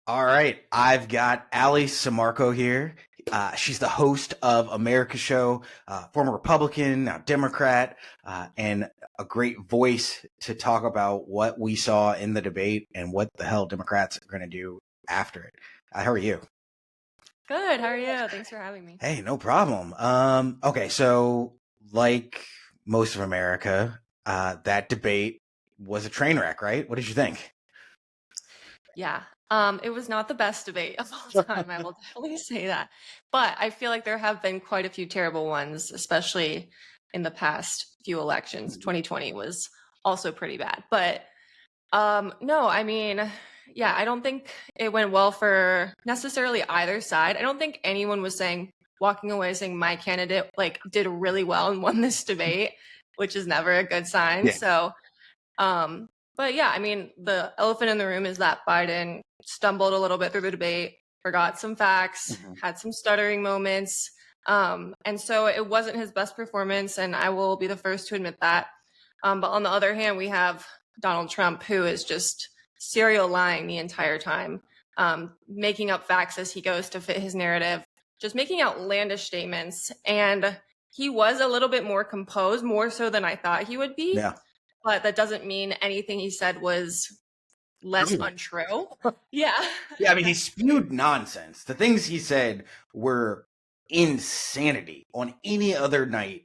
All right, I've got Ally Sammarco here. She's the host of America's Show, former Republican, now Democrat, and a great voice to talk about what we saw in the debate and what the hell Democrats are going to do after it. How are you? Good. How are you? Thanks for having me. Hey, no problem. Okay, so like most of America, that debate was a train wreck, right? What did you think? Yeah. It was not the best debate of all time. I will definitely say that. But I feel like there have been quite a few terrible ones, especially in the past few elections. 2020 was also pretty bad. But no, I mean, yeah, I don't think it went well for necessarily either side. I don't think anyone was walking away saying my candidate did really well and won this debate, which is never a good sign. Yeah. So Um, but yeah, I mean, the elephant in the room is that Biden stumbled a little bit through the debate, forgot some facts, had some stuttering moments. And so it wasn't his best performance, and I will be the first to admit that. But on the other hand, we have Donald Trump, who is just serial lying the entire time, making up facts as he goes to fit his narrative, just making outlandish statements. And he was a little bit more composed, more so than I thought he would be. Yeah. But that doesn't mean anything he said was less untrue. Yeah. Yeah, I mean, he spewed nonsense. The things he said were insanity. On any other night,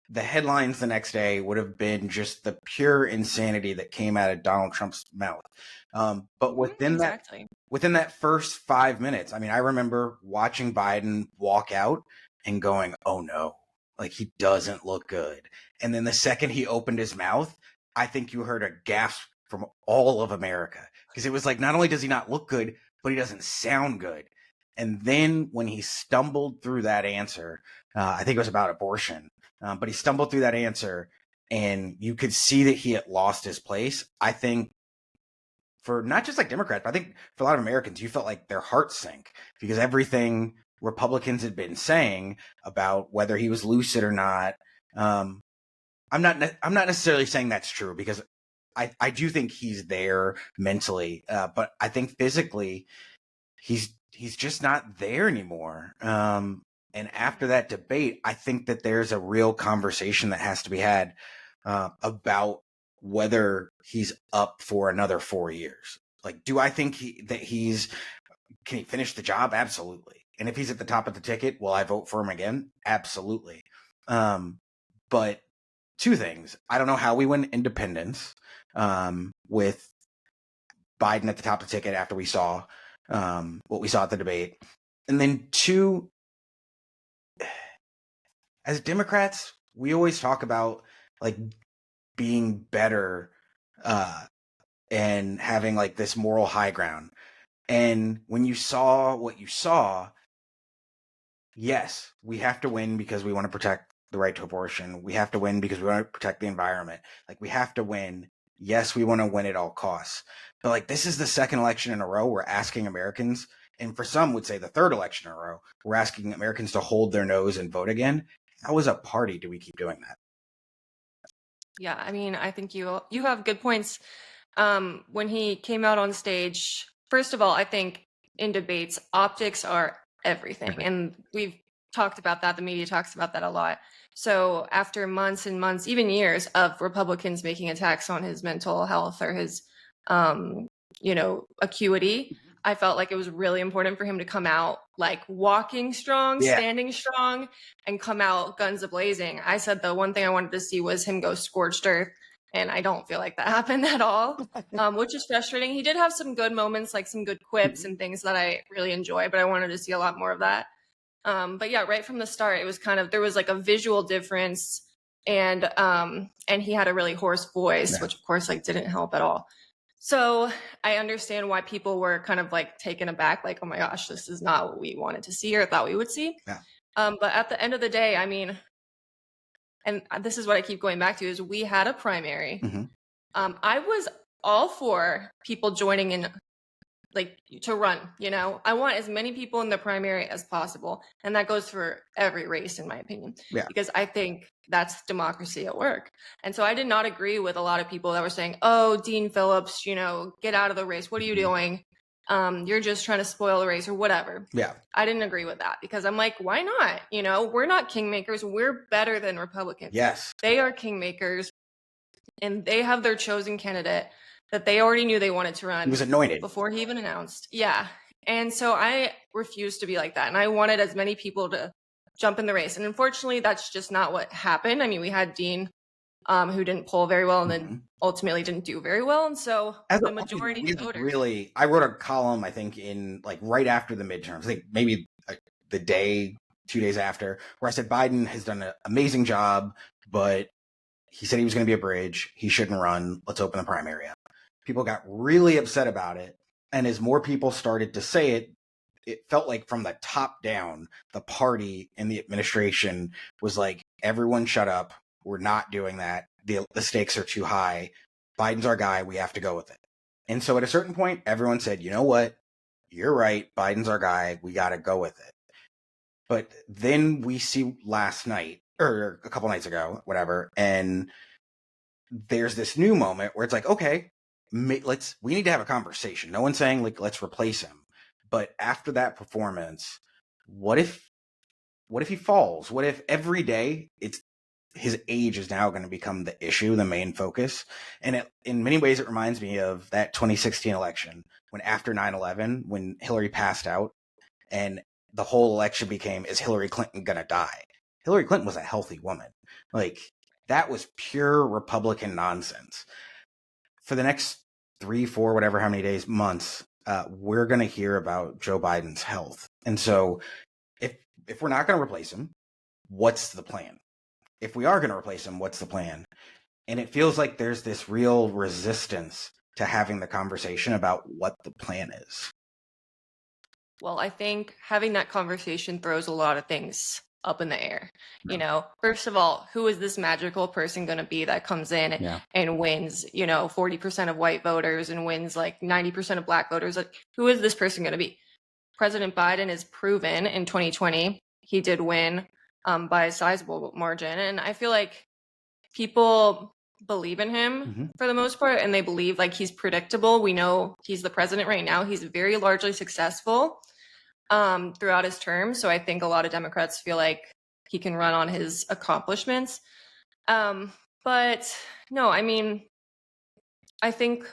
the headlines the next day would have been just the pure insanity that came out of Donald Trump's mouth. But within that first 5 minutes, I mean, I remember watching Biden walk out and going, "Oh no, like he doesn't look good." And then the second he opened his mouth, I think you heard a gasp from all of America, because it was like, not only does he not look good, but he doesn't sound good. And then when he stumbled through that answer, I think it was about abortion, but he stumbled through that answer and you could see that he had lost his place. I think for not just like Democrats, but I think for a lot of Americans, you felt like their hearts sank because everything Republicans had been saying about whether he was lucid or not. I'm not necessarily saying that's true, because I do think he's there mentally, but I think physically he's just not there anymore. And after that debate, I think that there's a real conversation that has to be had about whether he's up for another 4 years. Like, do I think can he finish the job? Absolutely. And if he's at the top of the ticket, will I vote for him again? Absolutely. But two things. I don't know how we win independence with Biden at the top of the ticket after we saw what we saw at the debate. And then two, as Democrats, we always talk about like being better and having like this moral high ground. And when you saw what you saw, yes, we have to win because we want to protect the right to abortion. We have to win because we want to protect the environment. Like, we have to win. Yes, we want to win at all costs. But like, this is the second election in a row we're asking Americans, and for some would say the third election in a row, we're asking Americans to hold their nose and vote again. How as a party do we keep doing that? Yeah, I mean, I think you have good points. When he came out on stage, first of all, I think in debates, optics are everything. And we've talked about that. The media talks about that a lot. So after months and months, even years of Republicans making attacks on his mental health or his, acuity, I felt like it was really important for him to come out like walking strong, standing strong, and come out guns a-blazing. I said the one thing I wanted to see was him go scorched earth, and I don't feel like that happened at all, which is frustrating. He did have some good moments, like some good quips and things that I really enjoy, but I wanted to see a lot more of that. But yeah, right from the start, it was there was like a visual difference, and he had a really hoarse voice, which of course didn't help at all. So I understand why people were kind of taken aback, like, oh my gosh, this is not what we wanted to see or thought we would see. Yeah. But at the end of the day, I mean, and this is what I keep going back to, is we had a primary. I was all for people joining in, to run, I want as many people in the primary as possible. And that goes for every race, in my opinion, because I think that's democracy at work. And so I did not agree with a lot of people that were saying, oh, Dean Phillips, get out of the race. What are you doing? You're just trying to spoil the race or whatever. Yeah. I didn't agree with that because I'm like, why not? You know, we're not kingmakers. We're better than Republicans. Yes. They are kingmakers, and they have their chosen candidate that they already knew they wanted to run. He was anointed before he even announced. Yeah. And so I refused to be like that. And I wanted as many people to jump in the race. And unfortunately, that's just not what happened. I mean, we had Dean, who didn't poll very well and then ultimately didn't do very well. And so the majority of voters. Really, I wrote a column, I think, in like right after the midterms, I think maybe the day, 2 days after, where I said Biden has done an amazing job, but he said he was going to be a bridge. He shouldn't run. Let's open the primary up. People got really upset about it. And as more people started to say it, it felt like from the top down, the party and the administration was like, everyone shut up. We're not doing that. The stakes are too high. Biden's our guy. We have to go with it. And so at a certain point, everyone said, you know what? You're right. Biden's our guy. We got to go with it. But then we see last night, or a couple nights ago, whatever, and there's this new moment where it's like, okay, we need to have a conversation. No one's saying like let's replace him, but after that performance, what if he falls? What if every day his age is now going to become the issue, the main focus? And in many ways, it reminds me of that 2016 election when after 9/11, when Hillary passed out, and the whole election became, is Hillary Clinton going to die? Hillary Clinton was a healthy woman. Like, that was pure Republican nonsense. For the next 3, 4, whatever, how many days, months, we're going to hear about Joe Biden's health. And so if we're not going to replace him, what's the plan? If we are going to replace him, what's the plan? And it feels like there's this real resistance to having the conversation about what the plan is. Well, I think having that conversation throws a lot of things up in the air. You know, first of all, who is this magical person going to be that comes in and wins, 40% of white voters and wins like 90% of black voters? Like, who is this person going to be? President Biden is proven in 2020. He did win by a sizable margin. And I feel like people believe in him for the most part, and they believe like he's predictable. We know he's the president right now. He's very largely successful throughout his term. So I think a lot of Democrats feel like he can run on his accomplishments. But no, I mean, I think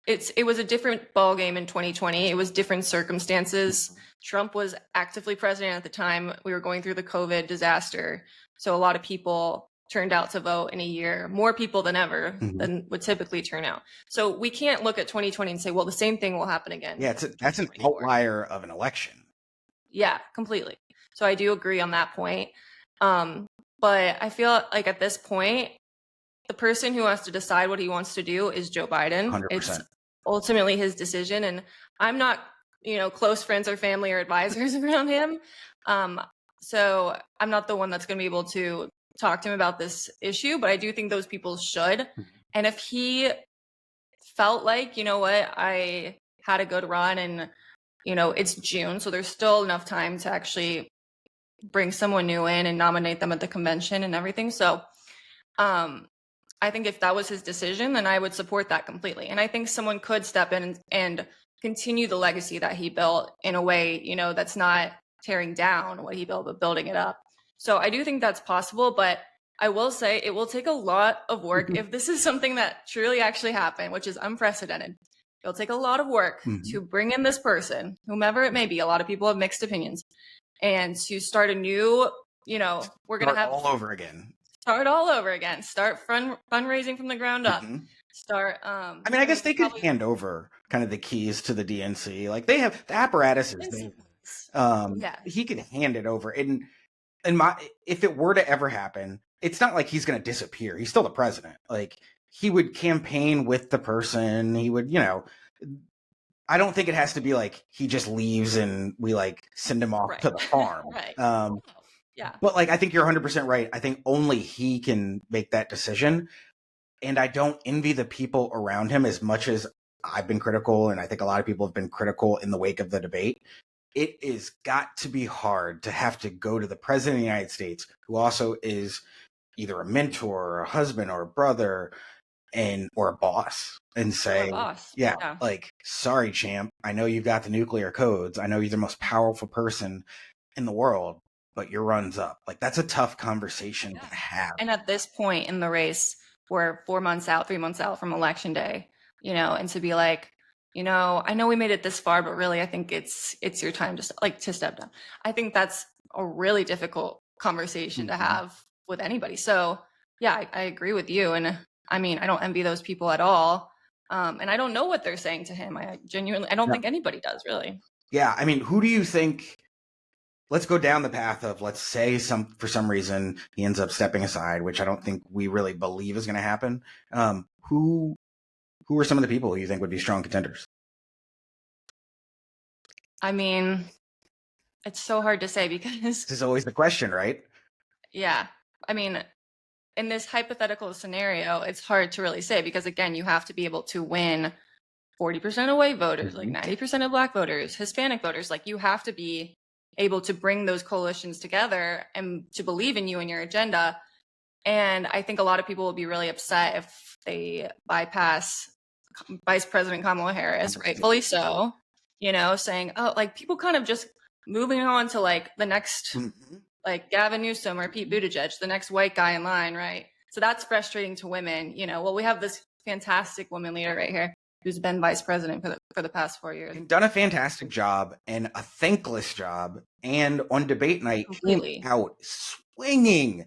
it was a different ball game in 2020. It was different circumstances. Trump was actively president at the time. We were going through the COVID disaster. So a lot of people turned out to vote in a year, more people than ever than would typically turn out. So we can't look at 2020 and say, well, the same thing will happen again. Yeah, that's an outlier of an election. Yeah, completely. So I do agree on that point. But I feel like at this point, the person who has to decide what he wants to do is Joe Biden. 100%. It's ultimately his decision. And I'm not, close friends or family or advisors around him. So I'm not the one that's going to be able to talk to him about this issue, but I do think those people should. And if he felt like, you know what, I had to go to run and, it's June, so there's still enough time to actually bring someone new in and nominate them at the convention and everything. So I think if that was his decision, then I would support that completely. And I think someone could step in and continue the legacy that he built in a way, that's not tearing down what he built, but building it up. So I do think that's possible, but I will say it will take a lot of work if this is something that truly actually happened, which is unprecedented. It'll take a lot of work to bring in this person, whomever it may be. A lot of people have mixed opinions, and to start a new, we're going to have all over again. Start all over again. Start fundraising from the ground up. Start. I mean, I guess they could hand over kind of the keys to the DNC. Like they have the apparatuses. He could hand it over, and if it were to ever happen, it's not like he's going to disappear. He's still the president. Like he would campaign with the person. He would, I don't think it has to be like he just leaves and we like send him off to the farm. But like, I think you're 100% right. I think only he can make that decision. And I don't envy the people around him as much as I've been critical. And I think a lot of people have been critical in the wake of the debate. It is got to be hard to have to go to the president of the United States, who also is either a mentor or a husband or a brother or a boss, and say, like, sorry, champ, I know you've got the nuclear codes. I know you're the most powerful person in the world, but your run's up. Like, that's a tough conversation to have. And at this point in the race, we're 4 months out, 3 months out from election day, and to be like, I know we made it this far, but really, I think it's your time to step down. I think that's a really difficult conversation to have with anybody. So yeah, I agree with you. And I mean, I don't envy those people at all. And I don't know what they're saying to him. I don't think anybody does, really. Yeah. I mean, who do you think? Let's go down the path of, let's say for some reason he ends up stepping aside, which I don't think we really believe is going to happen. Who are some of the people who you think would be strong contenders? I mean, it's so hard to say because this is always the question, right? Yeah. I mean, in this hypothetical scenario, it's hard to really say because, again, you have to be able to win 40% of white voters, like 90% of Black voters, Hispanic voters. Like, you have to be able to bring those coalitions together and to believe in you and your agenda. And I think a lot of people will be really upset if they bypass Vice President Kamala Harris, rightfully so, saying, oh, like, people kind of just moving on to like the next, like Gavin Newsom or Pete Buttigieg, the next white guy in line, right? So that's frustrating to women. Well, we have this fantastic woman leader right here who's been vice president for the past 4 years. And done a fantastic job and a thankless job. And on debate night, came out swinging,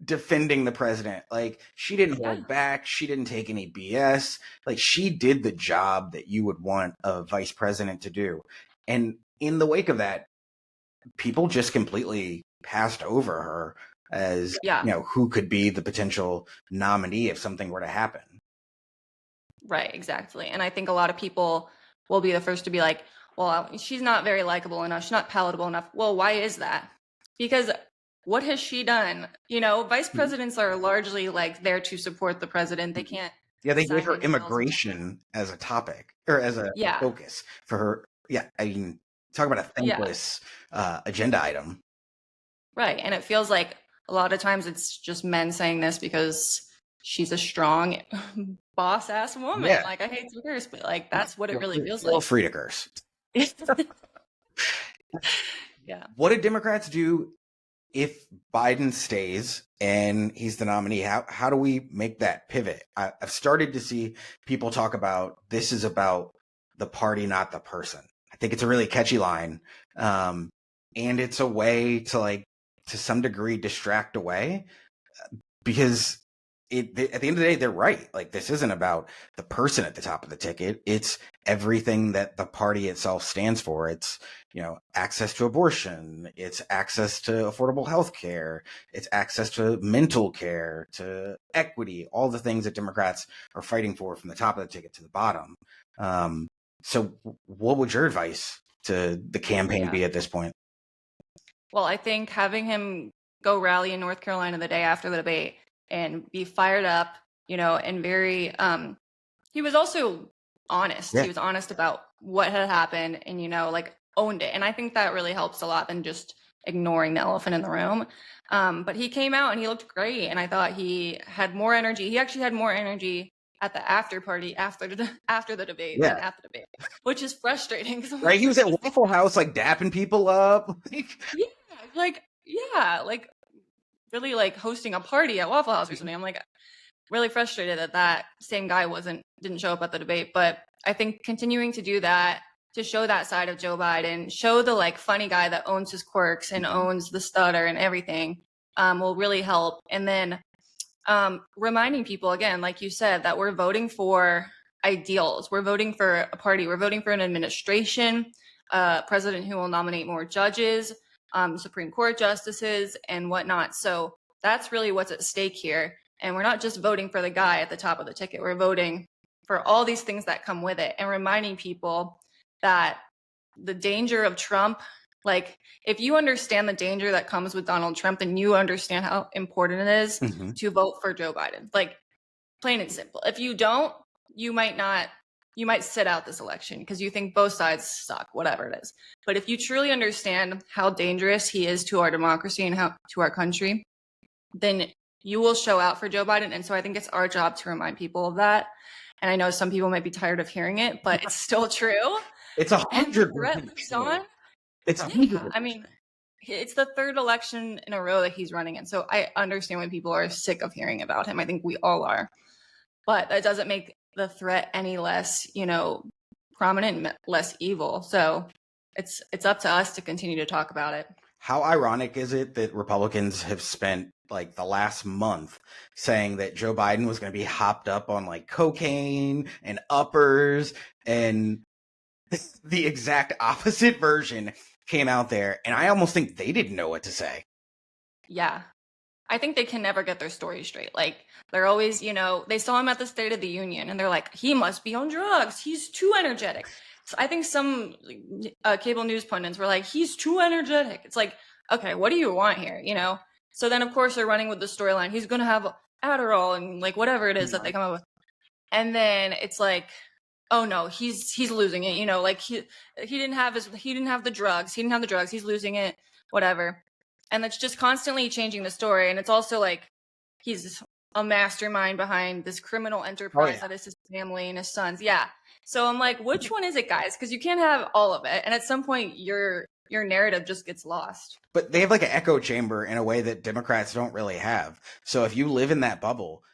defending the president. Like, she didn't hold back. She didn't take any BS. Like, she did the job that you would want a vice president to do. And in the wake of that, people just completely passed over her as, who could be the potential nominee if something were to happen. Right, exactly. And I think a lot of people will be the first to be like, well, she's not very likable enough. She's not palatable enough. Well, why is that? Because what has she done? Vice presidents are largely like there to support the president. They can't. Yeah, they gave her immigration as a topic or as a focus for her. Yeah, I mean, talk about a thankless agenda item. Right. And it feels like a lot of times it's just men saying this because she's a strong boss ass woman. Yeah. Like, I hate to curse, but like, that's what it really feels like. Feel free to curse. Yeah. What did Democrats do if Biden stays and he's the nominee? How do we make that pivot? I've started to see people talk about, this is about the party, not the person. I think it's a really catchy line. And it's a way to, like, to some degree distract away, because at the end of the day, they're right. Like, this isn't about the person at the top of the ticket. It's everything that the party itself stands for. It's, access to abortion. It's access to affordable health care. It's access to mental care, to equity, all the things that Democrats are fighting for from the top of the ticket to the bottom. So what would your advice to the campaign be at this point? Well, I think having him go rally in North Carolina the day after the debate and be fired up, and very, he was also honest. Yeah. He was honest about what had happened and, like, owned it. And I think that really helps a lot than just ignoring the elephant in the room. But he came out and he looked great. And I thought he had more energy. He actually had more energy at the after party after the debate than at the debate, which is frustrating. Right. He was at Waffle House, like, dapping people up. like really like hosting a party at Waffle House or something. I'm like really frustrated that same guy didn't show up at the debate. But I think continuing to do that, to show that side of Joe Biden, show the like funny guy that owns his quirks and owns the stutter and everything, will really help. And then reminding people, again, like you said, that we're voting for ideals. We're voting for a party. We're voting for an administration, president who will nominate more judges, Supreme Court justices and whatnot. So that's really what's at stake here. And we're not just voting for the guy at the top of the ticket. We're voting for all these things that come with it, and reminding people that the danger of Trump, like, if you understand the danger that comes with Donald Trump, then you understand how important it is to vote for Joe Biden. Like, plain and simple. If you don't, you might sit out this election because you think both sides suck, whatever it is. But if you truly understand how dangerous he is to our democracy and to our country, then you will show out for Joe Biden. And so I think it's our job to remind people of that. And I know some people might be tired of hearing it, but it's still true. It's And the 100% threat lives true. on. It's Yeah, I mean, it's the third election in a row that he's running in. So I understand when people are sick of hearing about him. I think we all are. But that doesn't make the threat any less, prominent, less evil. So it's up to us to continue to talk about it. How ironic is it that Republicans have spent like the last month saying that Joe Biden was going to be hopped up on like cocaine and uppers, and the exact opposite version came out there, and I almost think they didn't know what to say. Yeah. I think they can never get their story straight. Like, they're always, they saw him at the State of the Union and they're like, he must be on drugs. He's too energetic. So I think some cable news pundits were like, he's too energetic. It's like, okay, what do you want here? So then, of course, they're running with the storyline. He's going to have Adderall and like whatever it is that they come up with. And then it's like, oh no, he's losing it. Like he didn't have the drugs. He didn't have the drugs. He's losing it. Whatever. And it's just constantly changing the story. And it's also like he's a mastermind behind this criminal enterprise that is his family and his sons. Yeah. So I'm like, which one is it, guys? Because you can't have all of it. And at some point, your narrative just gets lost. But they have like an echo chamber in a way that Democrats don't really have. So if you live in that bubble,